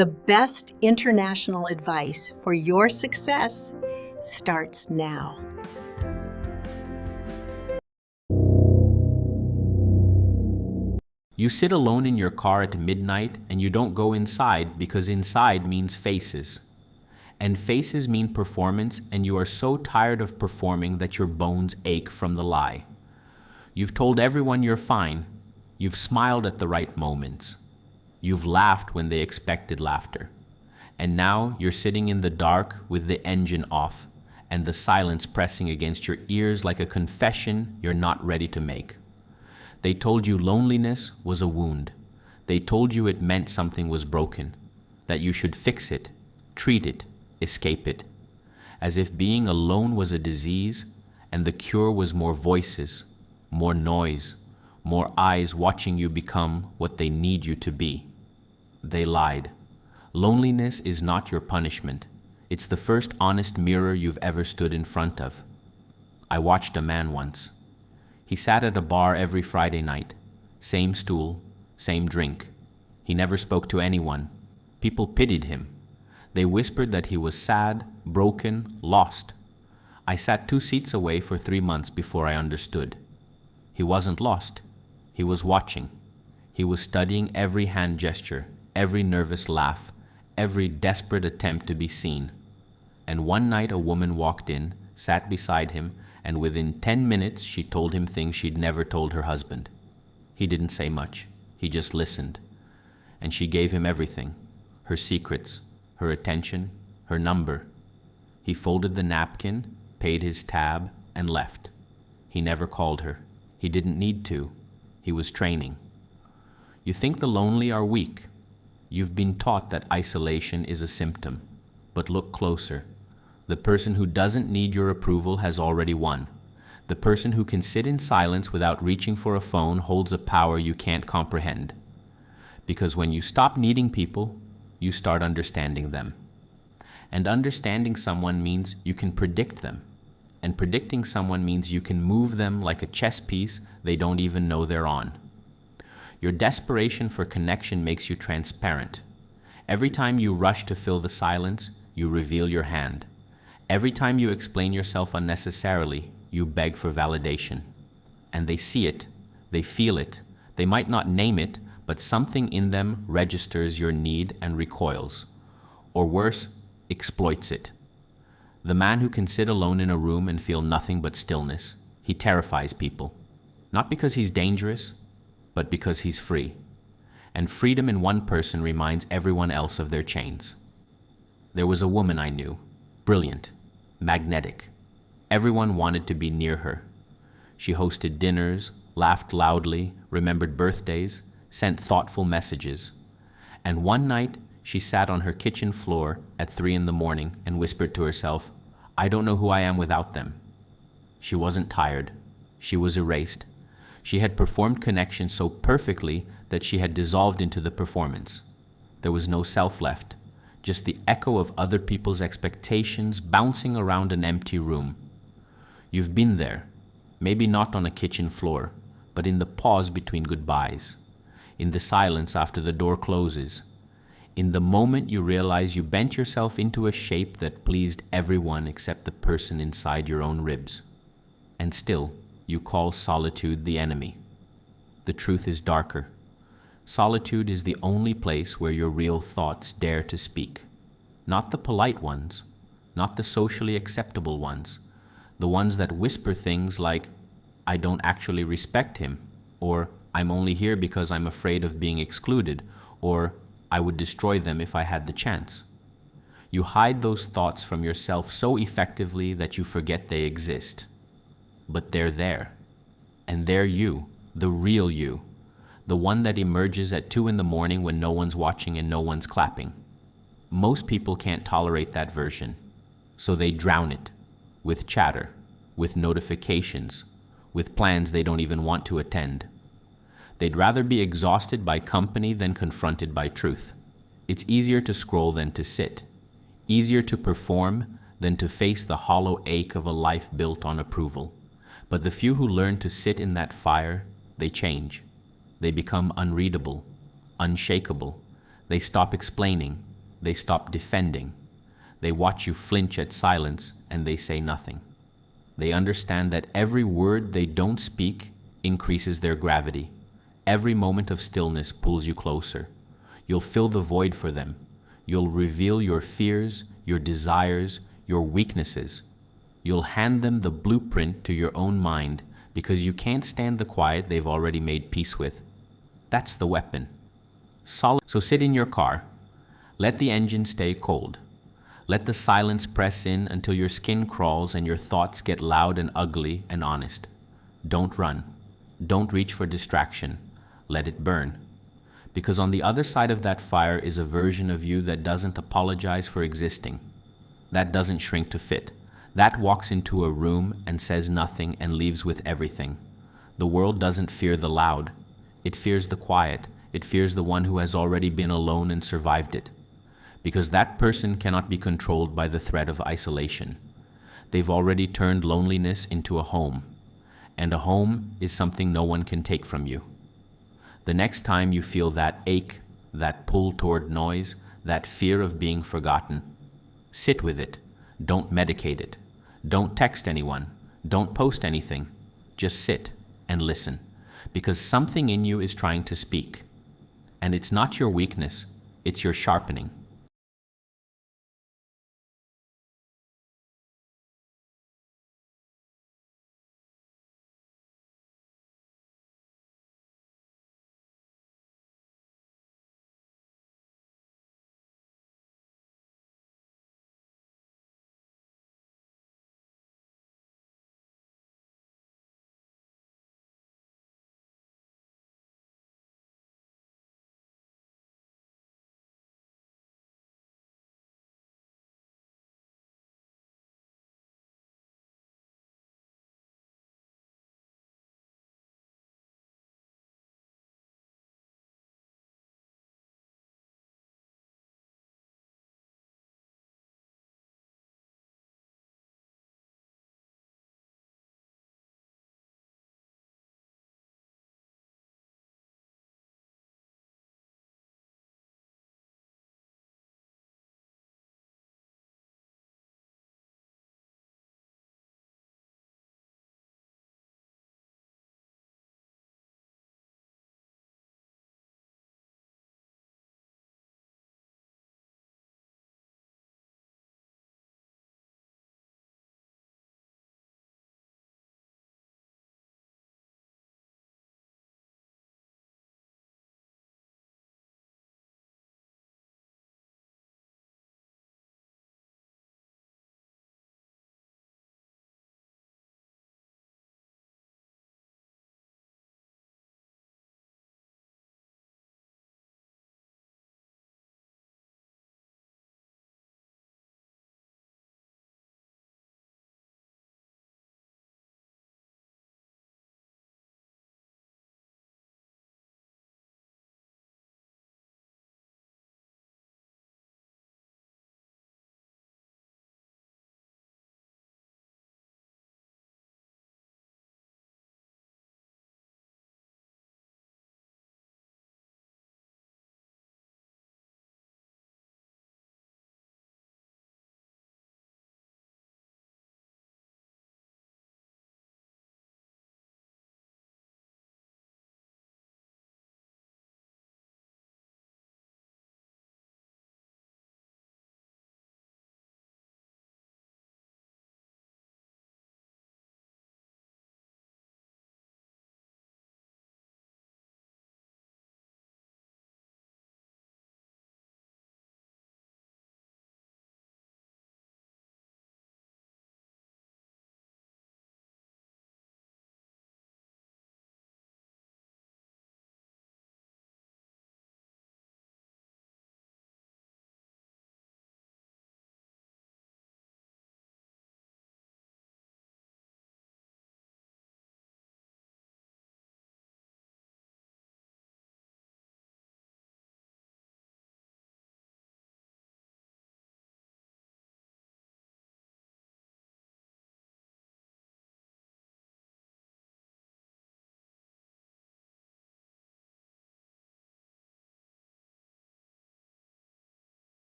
The best international advice for your success starts now. You sit alone in your car at midnight and you don't go inside because inside means faces. And faces mean performance, and you are so tired of performing that your bones ache from the lie. You've told everyone you're fine. You've smiled at the right moments. You've laughed when they expected laughter. And now you're sitting in the dark with the engine off and the silence pressing against your ears like a confession you're not ready to make. They told you loneliness was a wound. They told you it meant something was broken, that you should fix it, treat it, escape it, as if being alone was a disease and the cure was more voices, more noise, more eyes watching you become what they need you to be. They lied. Loneliness is not your punishment. It's the first honest mirror you've ever stood in front of. I watched a man once. He sat at a bar every Friday night. Same stool, same drink. He never spoke to anyone. People pitied him. They whispered that he was sad, broken, lost. I sat 2 seats away for 3 months before I understood. He wasn't lost. He was watching. He was studying every hand gesture, every nervous laugh, every desperate attempt to be seen. And one night a woman walked in, sat beside him, and within 10 minutes she told him things she'd never told her husband. He didn't say much. He just listened. And she gave him everything, her secrets, her attention, her number. He folded the napkin, paid his tab, and left. He never called her. He didn't need to. He was training. You think the lonely are weak. You've been taught that isolation is a symptom. But look closer. The person who doesn't need your approval has already won. The person who can sit in silence without reaching for a phone holds a power you can't comprehend. Because when you stop needing people, you start understanding them. And understanding someone means you can predict them. And predicting someone means you can move them like a chess piece they don't even know they're on. Your desperation for connection makes you transparent. Every time you rush to fill the silence, you reveal your hand. Every time you explain yourself unnecessarily, you beg for validation. And they see it, they feel it, they might not name it, but something in them registers your need and recoils. Or worse, exploits it. The man who can sit alone in a room and feel nothing but stillness, he terrifies people. Not because he's dangerous, but because he's free. And freedom in one person reminds everyone else of their chains. There was a woman I knew, brilliant, magnetic. Everyone wanted to be near her. She hosted dinners, laughed loudly, remembered birthdays, sent thoughtful messages. And one night, she sat on her kitchen floor at 3 a.m. and whispered to herself, "I don't know who I am without them." She wasn't tired. She was erased. She had performed connection so perfectly that she had dissolved into the performance. There was no self left, just the echo of other people's expectations bouncing around an empty room. You've been there, maybe not on a kitchen floor, but in the pause between goodbyes, in the silence after the door closes, in the moment you realize you bent yourself into a shape that pleased everyone except the person inside your own ribs. And still, you call solitude the enemy. The truth is darker. Solitude is the only place where your real thoughts dare to speak. Not the polite ones, not the socially acceptable ones, the ones that whisper things like, "I don't actually respect him," or "I'm only here because I'm afraid of being excluded," or "I would destroy them if I had the chance." You hide those thoughts from yourself so effectively that you forget they exist. But they're there. And they're you, the real you, the one that emerges at 2 a.m. when no one's watching and no one's clapping. Most people can't tolerate that version, so they drown it with chatter, with notifications, with plans they don't even want to attend. They'd rather be exhausted by company than confronted by truth. It's easier to scroll than to sit, easier to perform than to face the hollow ache of a life built on approval. But the few who learn to sit in that fire, they change. They become unreadable, unshakable. They stop explaining. They stop defending. They watch you flinch at silence, and they say nothing. They understand that every word they don't speak increases their gravity. Every moment of stillness pulls you closer. You'll fill the void for them. You'll reveal your fears, your desires, your weaknesses. You'll hand them the blueprint to your own mind because you can't stand the quiet they've already made peace with. That's the weapon. So sit in your car. Let the engine stay cold. Let the silence press in until your skin crawls and your thoughts get loud and ugly and honest. Don't run. Don't reach for distraction. Let it burn. Because on the other side of that fire is a version of you that doesn't apologize for existing. That doesn't shrink to fit. That walks into a room and says nothing and leaves with everything. The world doesn't fear the loud. It fears the quiet. It fears the one who has already been alone and survived it. Because that person cannot be controlled by the threat of isolation. They've already turned loneliness into a home. And a home is something no one can take from you. The next time you feel that ache, that pull toward noise, that fear of being forgotten, sit with it. Don't medicate it. Don't text anyone. Don't post anything. Just sit and listen. Because something in you is trying to speak. And it's not your weakness, it's your sharpening.